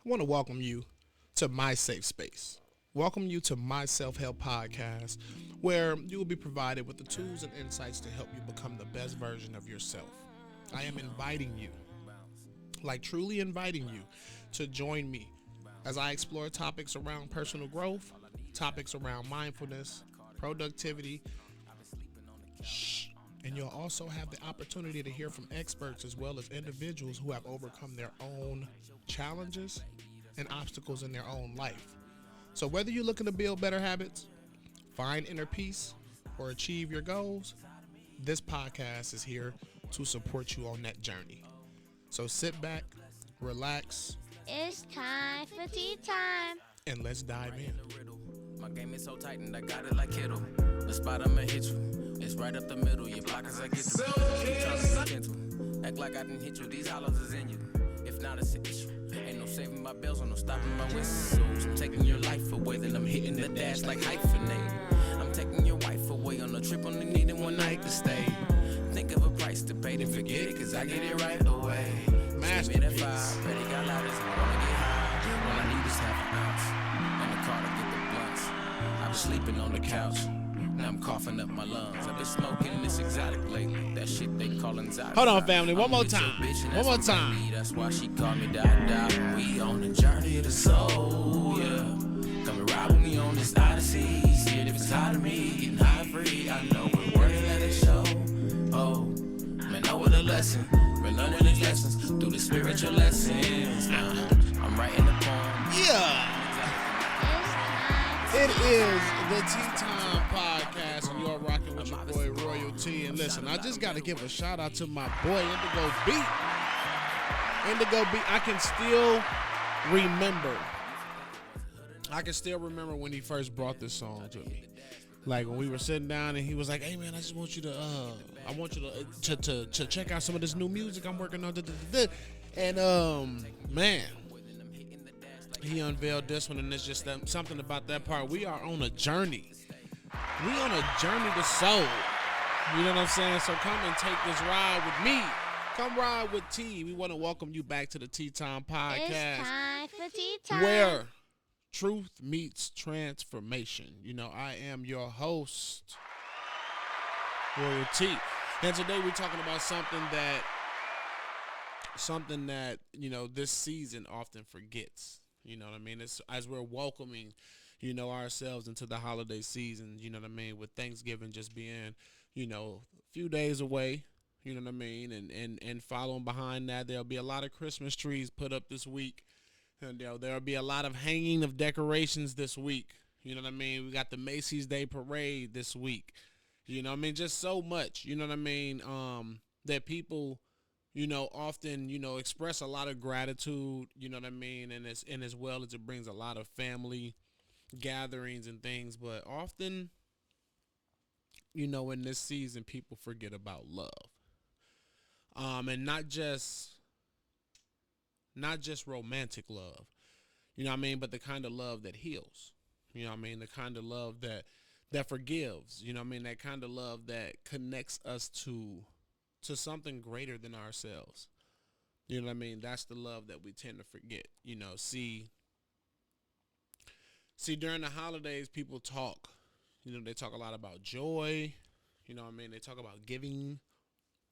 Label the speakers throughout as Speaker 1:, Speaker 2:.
Speaker 1: I want to welcome you to my safe space. Welcome you to my self help podcast, where you will be provided with the tools and insights to help you become the best version of yourself. I am inviting you, truly inviting you, to join me as I explore topics around personal growth, topics around mindfulness, productivity, and you'll also have the opportunity to hear from experts as well as individuals who have overcome their own challenges and obstacles in their own life. So, whether you're looking to build better habits, find inner peace, or achieve your goals, this podcast is here to support you on that journey. So, sit back, relax,
Speaker 2: It's time for tea time.
Speaker 1: and let's dive in.
Speaker 3: My game is so tight and I got it like Kittle. The spot I'ma hit you, it's right up the middle. Your block as I get through. Keep trying to be gentle. Act like I didn't hit you, these hollows is in you. If not, it's an issue. Ain't no saving my bells or no stopping my whistles. I'm taking your life away, then I'm hitting the dash like hyphenate. I'm taking your wife away on a trip, only needing one night to stay. Think of a price to pay, then forget it, cause I get it right away. Sleep in at 5, ready got loud as I wanna get high. All I need is half an ounce, and the car to get the blunts. I was sleeping on the couch, now I'm coughing up my lungs. I've been smoking this exotic lately, that shit they call anxiety.
Speaker 1: Hold on, family, one more time. One more time.
Speaker 3: That's why she called me Dada. We on the journey of the soul, yeah. Come and ride with me on this odyssey. See it if it's hot of me, getting high free. I know we're working let it show. Oh, man, know what a lesson. Been learning these lessons through the spiritual lessons. I'm writing the poem.
Speaker 1: Yeah! It is the Tea Time Podcast, and you're rocking with your boy Royalty. And listen, I just got to give a shout out to my boy Indigo Beat. Indigo Beat, I can still remember when he first brought this song to me. Like when we were sitting down and he was like, "Hey man, I just want you to, to check out some of this new music I'm working on." And man, he unveiled this one, and it's just something about that part. We are on a journey. We on a journey to soul. You know what I'm saying? So come and take this ride with me. Come ride with T. We want to welcome you back to the Tea Time Podcast.
Speaker 2: It's time for tea time.
Speaker 1: Where truth meets transformation. You know, I am your host, Royalty. And today we're talking about something that, you know, this season often forgets. You know what I mean? It's as we're welcoming, you know, ourselves into the holiday season, you know what I mean, with Thanksgiving just being, you know, a few days away, you know what I mean, and following behind that, there'll be a lot of Christmas trees put up this week, and there'll be a lot of hanging of decorations this week, you know what I mean. We got the Macy's Day Parade this week, you know what I mean, just so much, you know what I mean, that people, you know, often, you know, express a lot of gratitude, you know what I mean, and as well as it brings a lot of family gatherings and things, but often, you know, in this season, people forget about love, and not just romantic love, you know what I mean, but the kind of love that heals, you know what I mean, the kind of love that forgives, you know what I mean, that kind of love that connects us to something greater than ourselves. You know what I mean? That's the love that we tend to forget. You know, see during the holidays, people talk. You know, they talk a lot about joy. You know what I mean? They talk about giving.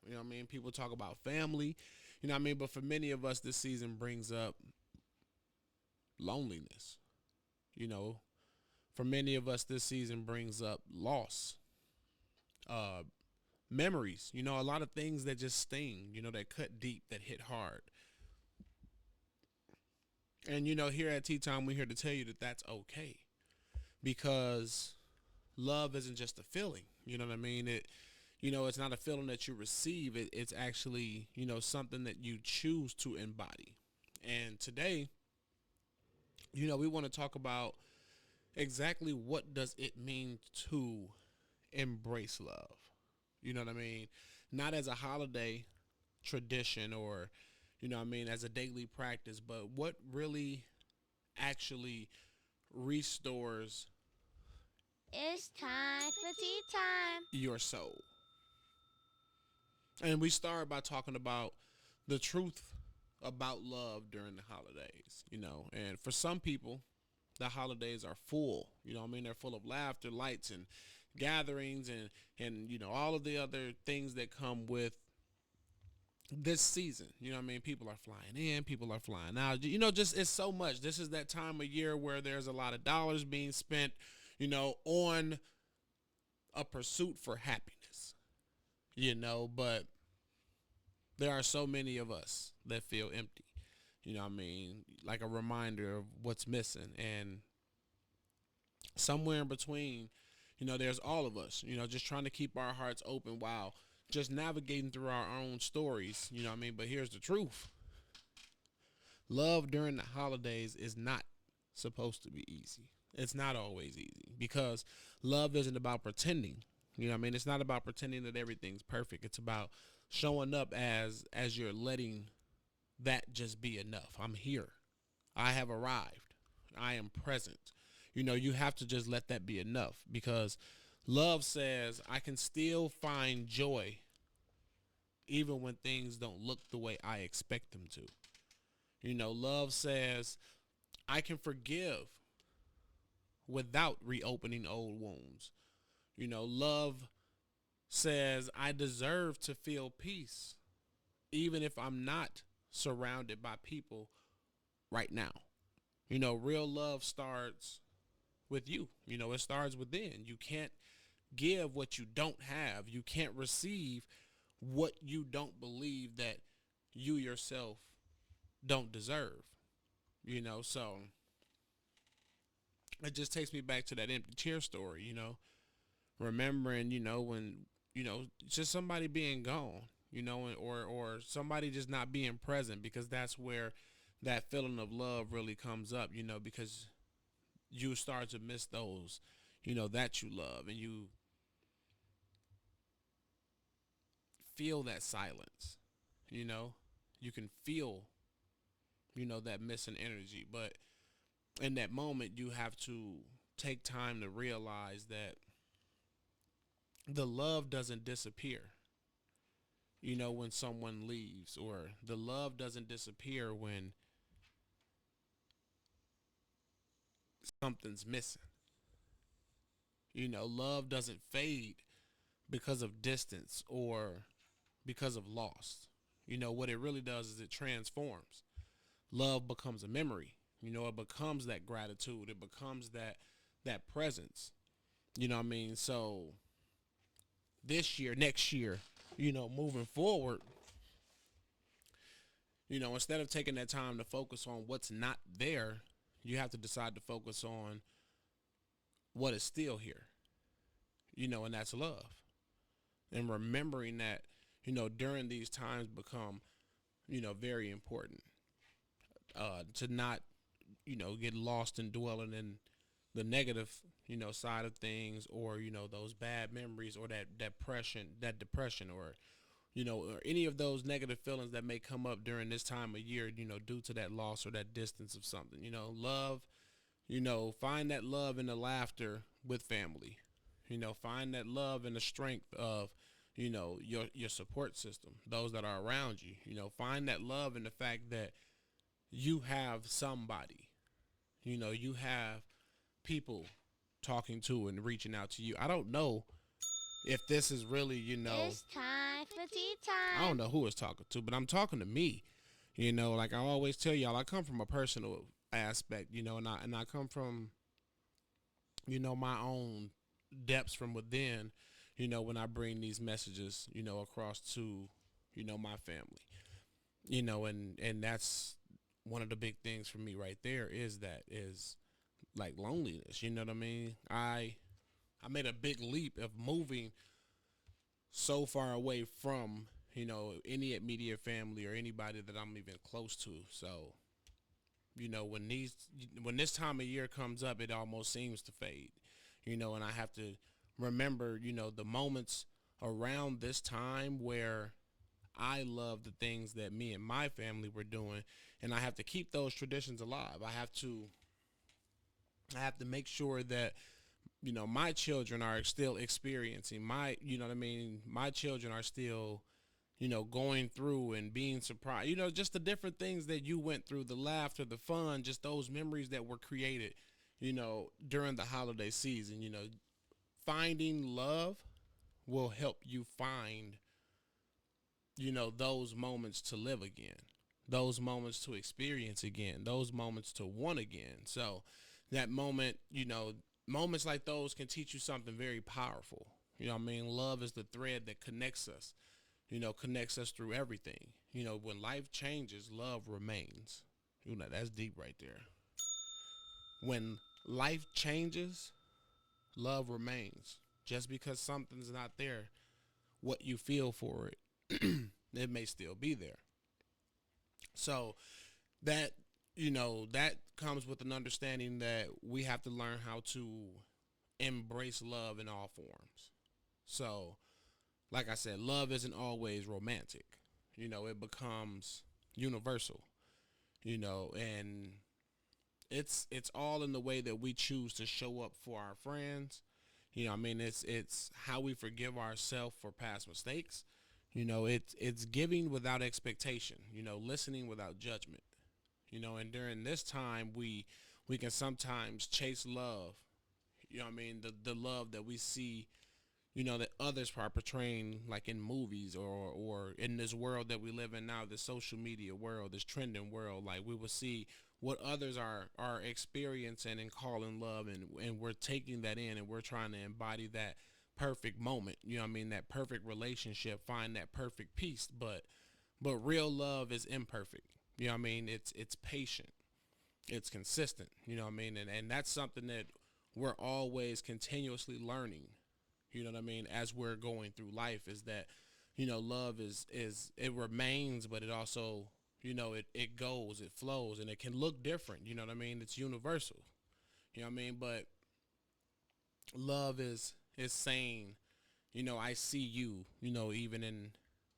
Speaker 1: You know what I mean? People talk about family. You know what I mean? But for many of us, this season brings up loneliness. You know, for many of us, this season brings up loss. Memories, you know, a lot of things that just sting, you know, that cut deep, that hit hard. And, you know, here at Tea Time, we're here to tell you that that's okay, because love isn't just a feeling, you know what I mean? You know, it's not a feeling that you receive. It's actually, you know, something that you choose to embody. And today, you know, we want to talk about exactly what does it mean to embrace love. You know what I mean? Not as a holiday tradition or, you know what I mean, as a daily practice, but what really actually restores
Speaker 2: It's time for tea time.
Speaker 1: your soul. And we start by talking about the truth about love during the holidays, and for some people, the holidays are full. I mean, they're full of laughter, lights, and gatherings, and all of the other things that come with this season. I mean, people are flying in, people are flying out. Just it's so much. This is that time of year where there's a lot of dollars being spent, on a pursuit for happiness. But there are so many of us that feel empty. What I mean? Like a reminder of what's missing. And somewhere in between, there's all of us, just trying to keep our hearts open while just navigating through our own stories. What I mean? But here's the truth: love during the holidays is not supposed to be easy. It's not always easy because love isn't about pretending. What I mean? It's not about pretending that everything's perfect. It's about showing up as you're letting that just be enough. I'm here. I have arrived. I am present. You have to just let that be enough because love says I can still find joy even when things don't look the way I expect them to. Love says I can forgive without reopening old wounds. Love says I deserve to feel peace even if I'm not surrounded by people right now. Real love starts with you. It starts within. You can't give what you don't have. You can't receive what you don't believe that you yourself don't deserve. So it just takes me back to that empty chair story, remembering, when, just somebody being gone, or somebody just not being present, because that's where that feeling of love really comes up, because you start to miss those, that you love, and you feel that silence, you can feel, that missing energy. But in that moment, you have to take time to realize that the love doesn't disappear, when someone leaves, or the love doesn't disappear when something's missing. Love doesn't fade because of distance or because of loss. What it really does is it transforms. Love becomes a memory. It becomes that gratitude. It becomes that presence. What I mean? So this year, next year, moving forward, instead of taking that time to focus on what's not there, you have to decide to focus on what is still here, and that's love. And remembering that, during these times become, very important, to not, get lost and dwelling in the negative, side of things, or, those bad memories, or that depression, or, or any of those negative feelings that may come up during this time of year, due to that loss or that distance of something. Love, find that love in the laughter with family. Find that love in the strength of, your support system, those that are around you. Find that love in the fact that you have somebody, you have people talking to and reaching out to you. I don't know if this is really,
Speaker 2: It's time for tea
Speaker 1: I don't
Speaker 2: time.
Speaker 1: know who it's talking to, but I'm talking to me. Like I always tell y'all, I come from a personal aspect, and I come from, my own depths from within, when I bring these messages, across to, my family, and that's one of the big things for me right there is like loneliness. You know what I mean? I made a big leap of moving so far away from, any immediate family or anybody that I'm even close to. So, when this time of year comes up, it almost seems to fade, and I have to remember, the moments around this time where I love the things that me and my family were doing, and I have to keep those traditions alive. I have to make sure that, my children are still experiencing my, my children are still, going through and being surprised, just the different things that you went through, the laughter, the fun, just those memories that were created, during the holiday season. Finding love will help you find, those moments to live again, those moments to experience again, those moments to want again. So that moment, moments like those can teach you something very powerful. Love is the thread that connects us through everything. When life changes, love remains. That's deep right there. When life changes, love remains. Just because something's not there, what you feel for it, it may still be there. So that, that comes with an understanding that we have to learn how to embrace love in all forms. So, like I said, love isn't always romantic. It becomes universal. And it's all in the way that we choose to show up for our friends. It's how we forgive ourselves for past mistakes. It's giving without expectation. Listening without judgment. And during this time, we can sometimes chase love. The love that we see, that others are portraying, like in movies, or in this world that we live in now, this social media world, this trending world. Like, we will see what others are experiencing and calling love, and we're taking that in, and we're trying to embody that perfect moment. That perfect relationship, find that perfect peace. But real love is imperfect. It's patient, it's consistent. And that's something that we're always continuously learning. As we're going through life, is that, love is it remains, but it also, it goes, it flows, and it can look different. It's universal. But love is saying, I see you, even in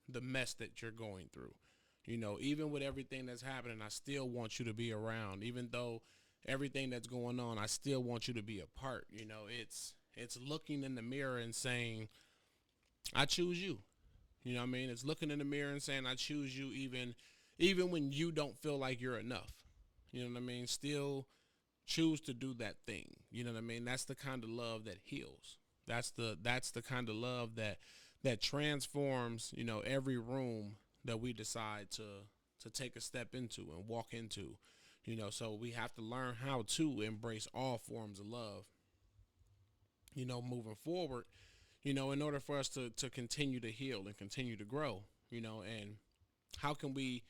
Speaker 1: the mess that you're going through. Even with everything that's happening, I still want you to be around. Even though everything that's going on, I still want you to be a part. It's looking in the mirror and saying, I choose you. It's looking in the mirror and saying, I choose you, even when you don't feel like you're enough. Still choose to do that thing. That's the kind of love that heals. That's the kind of love that transforms, every room that we decide to take a step into and walk into. So we have to learn how to embrace all forms of love, moving forward, in order for us to continue to heal and continue to grow. And how can we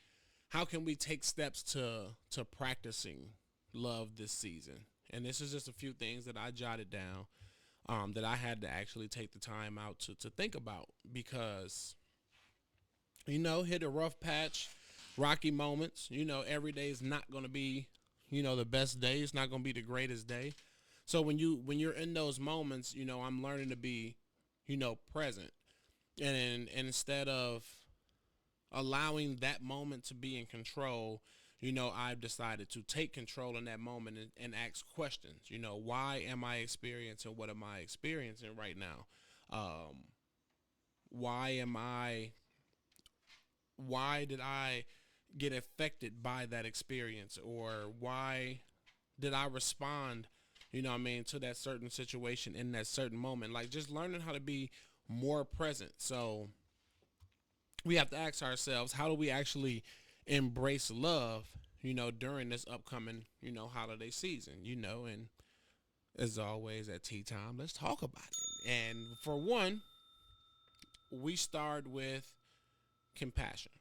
Speaker 1: take steps to practicing love this season? And this is just a few things that I jotted down, that I had to actually take the time out to think about, because, hit a rough patch, rocky moments. Every day is not going to be, the best day. It's not going to be the greatest day. So when you're in those moments, I'm learning to be, present, and instead of allowing that moment to be in control, I've decided to take control in that moment, and ask questions. Why am I experiencing what am I experiencing right now? Why am I? Why did I get affected by that experience, or why did I respond? To that certain situation in that certain moment. Like, just learning how to be more present. So we have to ask ourselves, how do we actually embrace love, during this upcoming, holiday season, and as always at tea time, let's talk about it. And for one, we start with compassion.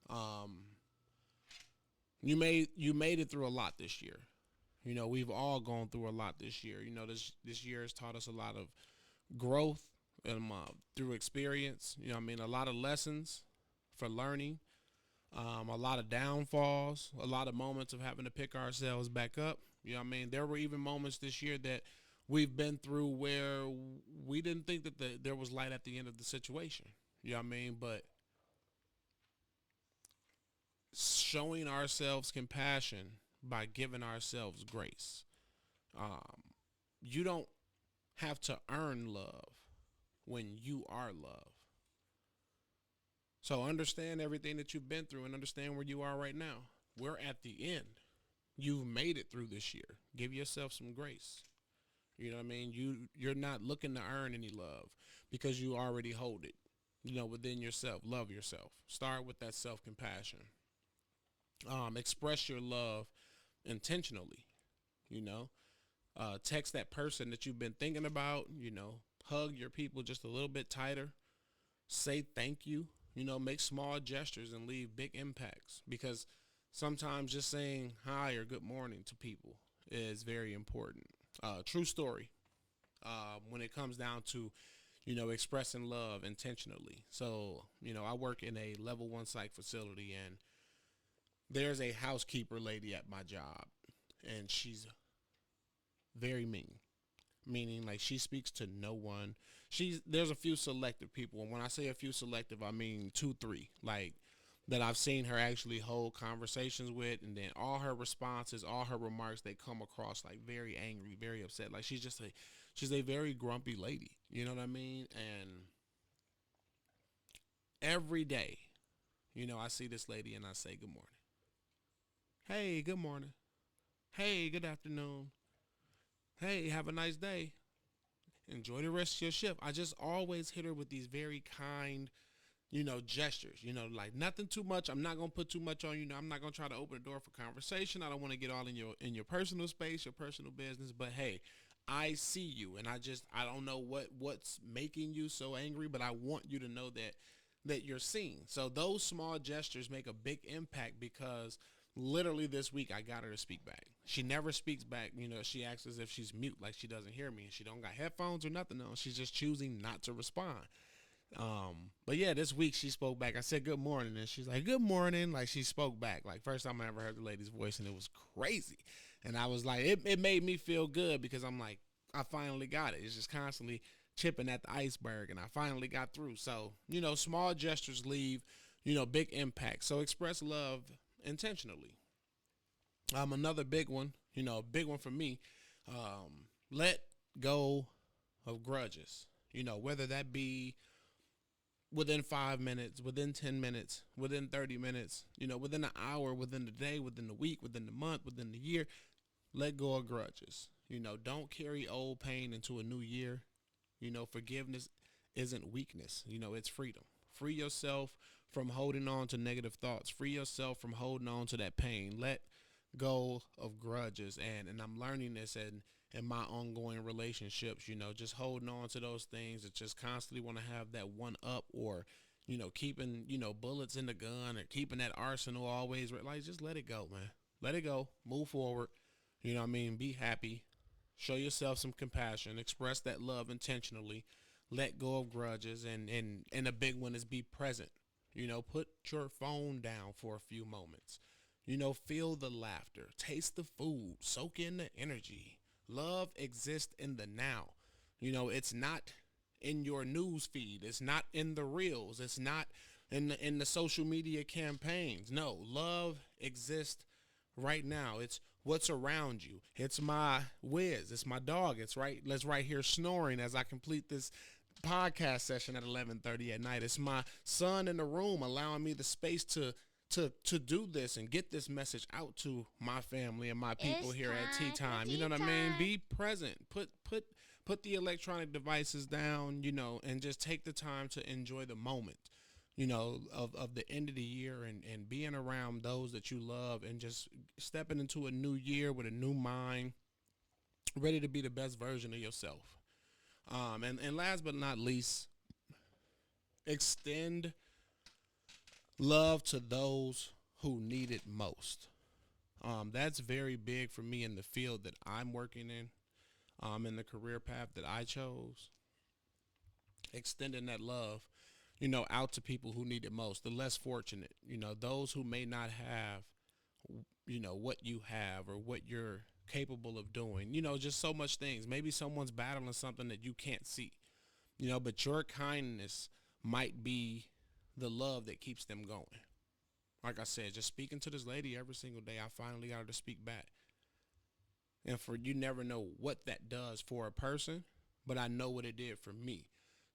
Speaker 1: Um, you made it through a lot this year. We've all gone through a lot this year. This year has taught us a lot of growth, through experience. A lot of lessons for learning, a lot of downfalls, a lot of moments of having to pick ourselves back up. There were even moments this year that we've been through where we didn't think that there was light at the end of the situation. But showing ourselves compassion by giving ourselves grace. Um, you don't have to earn love when you are love. So understand everything that you've been through and understand where you are right now. We're at the end. You've made it through this year. Give yourself some grace. You know what I mean? You're not looking to earn any love because you already hold it. Within yourself. Love yourself. Start with that self-compassion. Express your love intentionally. You know, text that person that you've been thinking about. Hug your people just a little bit tighter. Say thank you. Make small gestures and leave big impacts, because sometimes just saying hi or good morning to people is very important. True story. When it comes down to expressing love intentionally. So, I work in a level 1 psych facility, and there's a housekeeper lady at my job, and she's very mean. Meaning, like, she speaks to no one. There's a few selective people, and when I say a few selective, I mean 2, 3, like, that I've seen her actually hold conversations with, and then all her responses, all her remarks, they come across like very angry, very upset. Like, she's a very grumpy lady. You know what I mean? And every day, I see this lady and I say good morning. Hey, good morning. Hey, good afternoon. Hey, have a nice day. Enjoy the rest of your shift. I just always hit her with these very kind, gestures, like nothing too much. I'm not going to put too much on you. I'm not going to try to open the door for conversation. I don't want to get all in your personal space, your personal business, but hey, I see you, and I don't know what's making you so angry, but I want you to know that you're seen. So those small gestures make a big impact, because literally this week I got her to speak back. She never speaks back. She acts as if she's mute, like she doesn't hear me, and she don't got headphones or nothing on. She's just choosing not to respond. But yeah, this week she spoke back. I said good morning, and she's like, good morning. Like, she spoke back. Like, first time I ever heard the lady's voice, and it was crazy. And I was like, it made me feel good, because I'm like, I finally got it. It's just constantly chipping at the iceberg, and I finally got through. So, small gestures leave, big impact. So express love intentionally. Another big one, a big one for me, let go of grudges, whether that be within 5 minutes, within 10 minutes, within 30 minutes, within an hour, within the day, within the week, within the month, within the year. Let go of grudges. Don't carry old pain into a new year. Forgiveness isn't weakness. It's freedom. Free yourself from holding on to negative thoughts. Free yourself from holding on to that pain. Let go of grudges. And I'm learning this in my ongoing relationships, just holding on to those things that just constantly want to have that one up, or, keeping, bullets in the gun, or keeping that arsenal always. Like, just let it go, man. Let it go. Move forward. Be happy. Show yourself some compassion. Express that love intentionally. Let go of grudges. And a big one is be present. Put your phone down for a few moments. Feel the laughter. Taste the food. Soak in the energy. Love exists in the now. It's not in your news feed. It's not in the reels. It's not in the social media campaigns. No, love exists right now. It's what's around you. It's my Wiz. It's my dog. Let's right here snoring as I complete this podcast session at 11:30 at night. It's my son in the room allowing me the space to do this and get this message out to my family and my people
Speaker 2: It's
Speaker 1: here at Tea
Speaker 2: time for
Speaker 1: Time. You
Speaker 2: tea
Speaker 1: know what I mean?
Speaker 2: time.
Speaker 1: Be present. Put the electronic devices down, and just take the time to enjoy the moment, of the end of the year, and being around those that you love, and just stepping into a new year with a new mind, ready to be the best version of yourself. And last but not least, extend love to those who need it most. That's very big for me in the field that I'm working in the career path that I chose. Extending that love, out to people who need it most, the less fortunate, those who may not have, what you have or what you're capable of doing, just so much things. Maybe someone's battling something that you can't see, but your kindness might be the love that keeps them going. Like I said, just speaking to this lady every single day, I finally got her to speak back. And you never know what that does for a person, but I know what it did for me.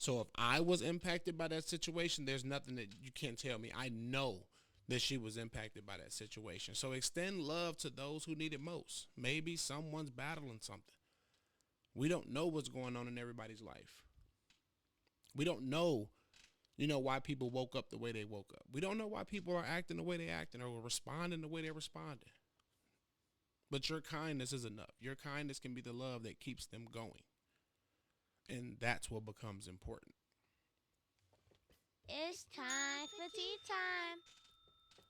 Speaker 1: So if I was impacted by that situation, there's nothing that you can't tell me. I know that she was impacted by that situation. So extend love to those who need it most. Maybe someone's battling something. We don't know what's going on in everybody's life. We don't know, why people woke up the way they woke up. We don't know why people are acting the way they acting or responding the way they're responding. But your kindness is enough. Your kindness can be the love that keeps them going. And that's what becomes important.
Speaker 2: It's time for tea time.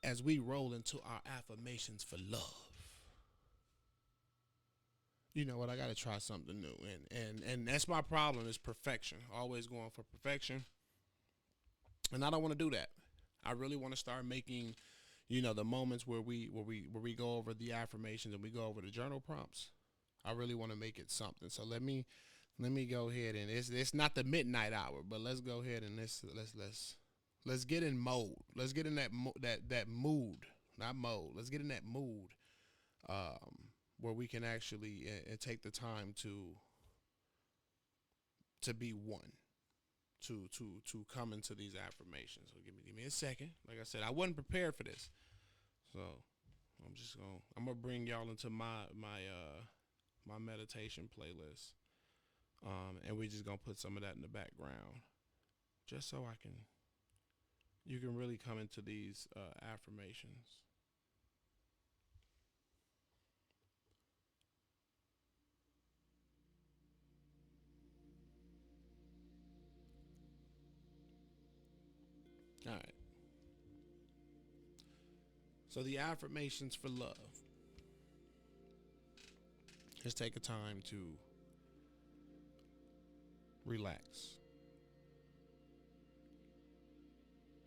Speaker 1: As we roll into our affirmations for love, you know what? I got to try something new. And that's my problem is perfection. Always going for perfection. And I don't want to do that. I really want to start making, the moments where we go over the affirmations and we go over the journal prompts. I really want to make it something. So let me go ahead and it's not the midnight hour, but let's go ahead and let's get in mode. Let's get in that mood, not mode. Let's get in that mood where we can actually take the time to be one. To come into these affirmations. So give me a second. Like I said, I wasn't prepared for this. So I'm gonna bring y'all into my meditation playlist. And we just gonna put some of that in the background. Just so you can really come into these affirmations. All right. So the affirmations for love. Just take a time to relax.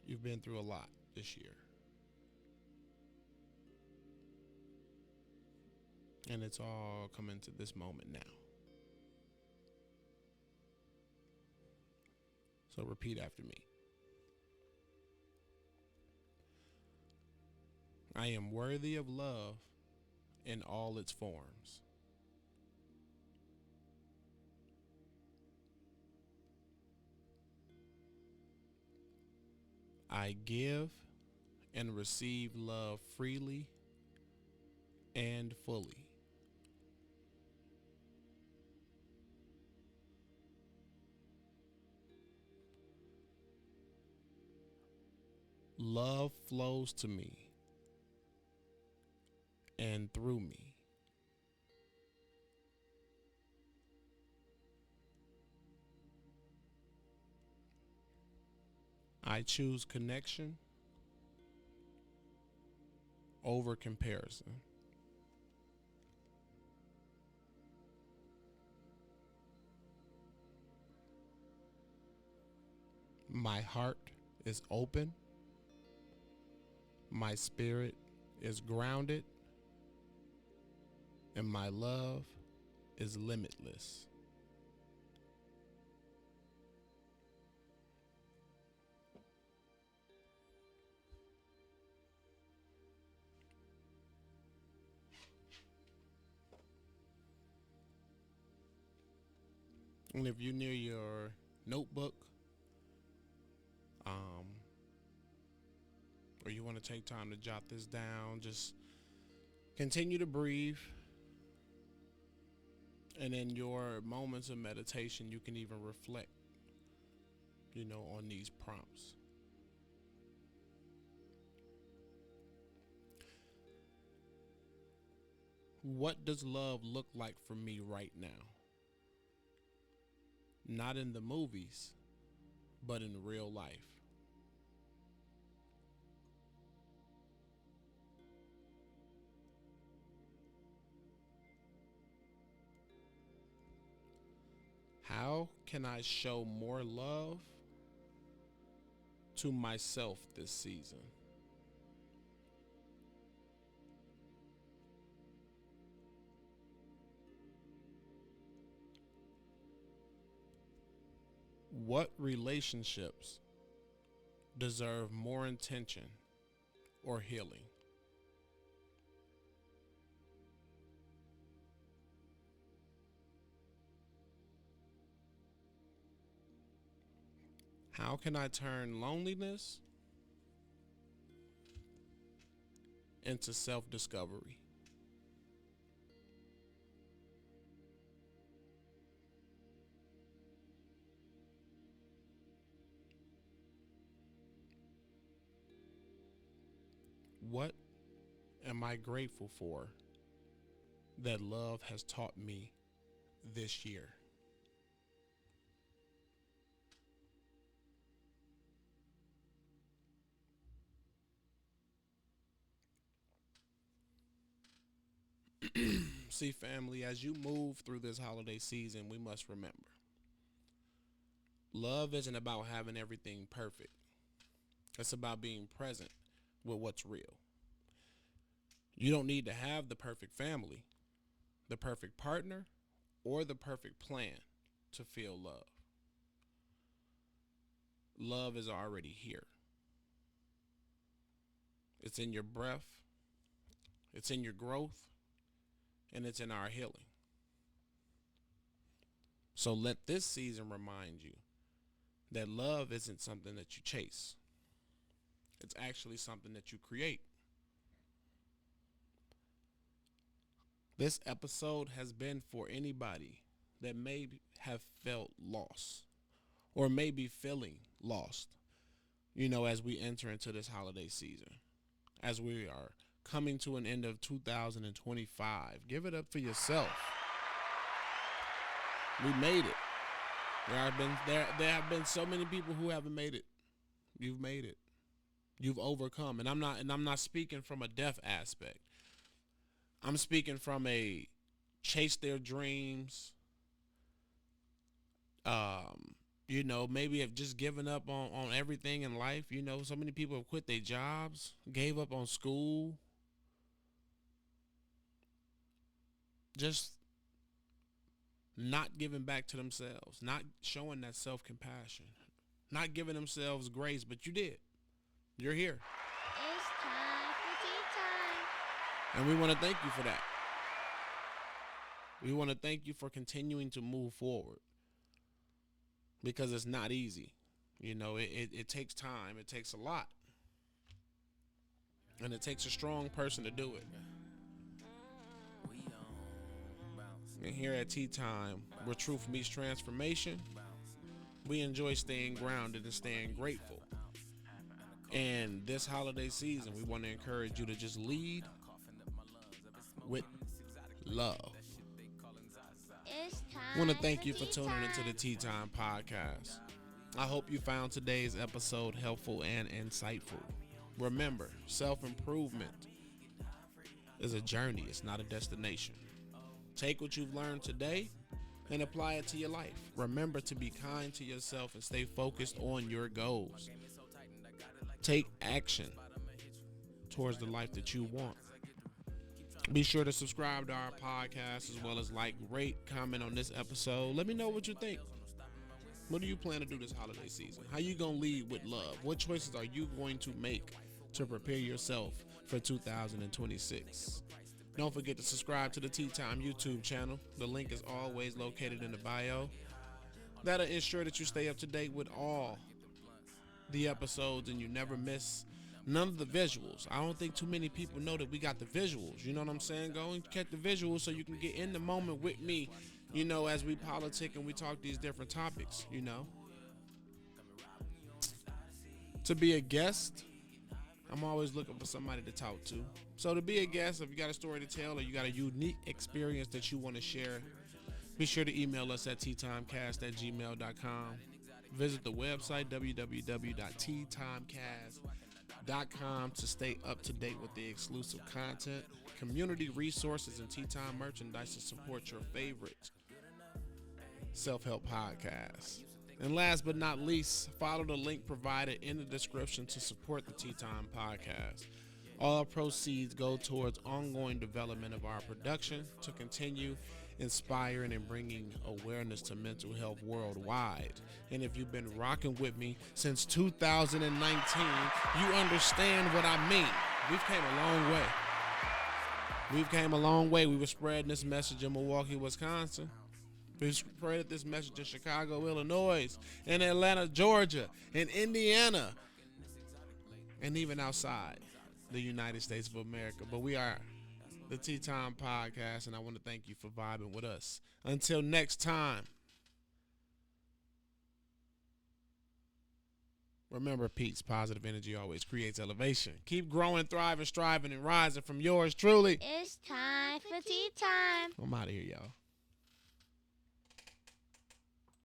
Speaker 1: You've been through a lot this year. And it's all coming to this moment now. So repeat after me. I am worthy of love in all its forms. I give and receive love freely and fully. Love flows to me and through me. I choose connection over comparison. My heart is open. My spirit is grounded. And my love is limitless. And if you're near your notebook, or you want to take time to jot this down, just continue to breathe. And in your moments of meditation, you can even reflect, on these prompts. What does love look like for me right now? Not in the movies, but in real life. How can I show more love to myself this season? What relationships deserve more attention or healing? How can I turn loneliness into self-discovery? What am I grateful for that love has taught me this year? See, family, as you move through this holiday season, we must remember love isn't about having everything perfect, it's about being present with what's real. You don't need to have the perfect family, the perfect partner, or the perfect plan to feel love. Love is already here. It's in your breath, it's in your growth, and it's in our healing. So let this season remind you that love isn't something that you chase. It's actually something that you create. This episode has been for anybody that may have felt lost or may be feeling lost, as we enter into this holiday season, as we are coming to an end of 2025. Give it up for yourself. We made it. There have been so many people who haven't made it. You've made it. You've overcome. And I'm not speaking from a deaf aspect. I'm speaking from a chase their dreams. Maybe have just given up on everything in life. So many people have quit their jobs, gave up on school. Just not giving back to themselves, not showing that self-compassion, not giving themselves grace, but you did. You're here.
Speaker 2: It's time for tea time.
Speaker 1: And we want to thank you for that. We want to thank you for continuing to move forward because it's not easy. It takes time. It takes a lot. And it takes a strong person to do it. And here at Tea Time, where truth meets transformation, we enjoy staying grounded and staying grateful. And this holiday season, we want to encourage you to just lead with love.
Speaker 2: It's time.
Speaker 1: I want to thank you for
Speaker 2: tea
Speaker 1: tuning
Speaker 2: time.
Speaker 1: into the Tea Time podcast. I hope you found today's episode helpful and insightful. Remember, self-improvement is a journey. It's not a destination. Take what you've learned today and apply it to your life. Remember to be kind to yourself and stay focused on your goals. Take action towards the life that you want. Be sure to subscribe to our podcast as well as like, rate, comment on this episode. Let me know what you think. What do you plan to do this holiday season? How you going to lead with love? What choices are you going to make to prepare yourself for 2026? Don't forget to subscribe to the Tea Time YouTube channel. The link is always located in the bio. That'll ensure that you stay up to date with all the episodes and you never miss none of the visuals. I don't think too many people know that we got the visuals. You know what I'm saying? Go and catch the visuals so you can get in the moment with me, as we politic and we talk these different topics, To be a guest, I'm always looking for somebody to talk to. So to be a guest, if you got a story to tell or you got a unique experience that you want to share, be sure to email us at teatimecast@gmail.com. Visit the website, www.teatimecast.com, to stay up to date with the exclusive content, community resources, and Tea Time merchandise to support your favorite self-help podcast. And last but not least, follow the link provided in the description to support the Tea Time podcast. All proceeds go towards ongoing development of our production to continue inspiring and bringing awareness to mental health worldwide. And if you've been rocking with me since 2019, you understand what I mean. We've came a long way. We were spreading this message in Milwaukee, Wisconsin. We spread this message in Chicago, Illinois, in Atlanta, Georgia, in Indiana, and even outside the United States of America. But we are the Tea Time Podcast, and I want to thank you for vibing with us. Until next time, remember, peace, positive energy always creates elevation. Keep growing, thriving, striving, and rising from yours truly.
Speaker 2: It's time for tea time.
Speaker 1: I'm out of here, y'all.